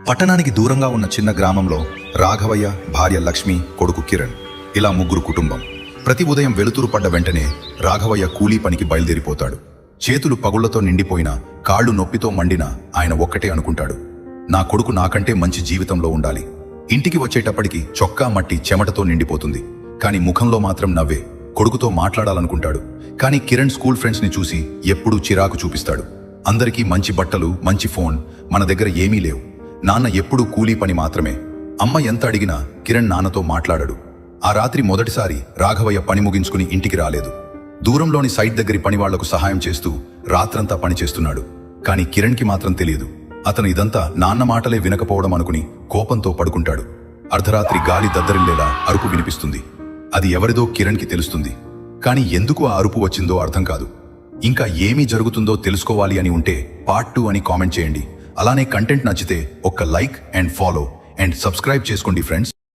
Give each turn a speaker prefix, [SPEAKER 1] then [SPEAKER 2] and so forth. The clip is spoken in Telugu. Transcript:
[SPEAKER 1] పట్టణానికి దూరంగా ఉన్న చిన్న గ్రామంలో రాఘవయ్య, భార్య లక్ష్మి, కొడుకు కిరణ్, ఇలా ముగ్గురు కుటుంబం. ప్రతి ఉదయం వెలుతురు పడ్డ వెంటనే రాఘవయ్య కూలీ పనికి బయలుదేరిపోతాడు. చేతులు పగుళ్లతో నిండిపోయినా, కాళ్లు నొప్పితో మండినా ఆయన ఒక్కటే అనుకుంటాడు, నా కొడుకు నాకంటే మంచి జీవితంలో ఉండాలి. ఇంటికి వచ్చేటప్పటికి చొక్కా మట్టి చెమటతో నిండిపోతుంది. కాని ముఖంలో మాత్రం నవ్వే. కొడుకుతో మాట్లాడాలనుకుంటాడు. కాని కిరణ్ స్కూల్ ఫ్రెండ్స్ ని చూసి ఎప్పుడూ చిరాకు చూపిస్తాడు. అందరికీ మంచి బట్టలు, మంచి ఫోన్, మన దగ్గర ఏమీ లేవు. నాన్న ఎప్పుడూ కూలీ పని మాత్రమే. అమ్మ ఎంత అడిగినా కిరణ్ నాన్నతో మాట్లాడాడు. ఆ రాత్రి మొదటిసారి రాఘవయ్య పని ముగించుకుని ఇంటికి రాలేదు. దూరంలోని సైట్ దగ్గరి పనివాళ్లకు సహాయం చేస్తూ రాత్రంతా పనిచేస్తున్నాడు. కాని కిరణ్కి మాత్రం తెలియదు. అతను ఇదంతా నాన్న మాటలే వినకపోవడం అనుకుని కోపంతో పడుకుంటాడు. అర్ధరాత్రి గాలి దద్దరిల్లేలా అరుపు వినిపిస్తుంది. అది ఎవరిదో కిరణ్కి తెలుస్తుంది. కాని ఎందుకు ఆ అరుపు వచ్చిందో అర్థం కాదు. ఇంకా ఏమీ జరుగుతుందో తెలుసుకోవాలి అని ఉంటే పార్ట్ 2 అని కామెంట్ చేయండి. అలానే కంటెంట్ నచ్చితే ఒక్క like and follow and subscribe చేసుకోండి ఫ్రెండ్స్.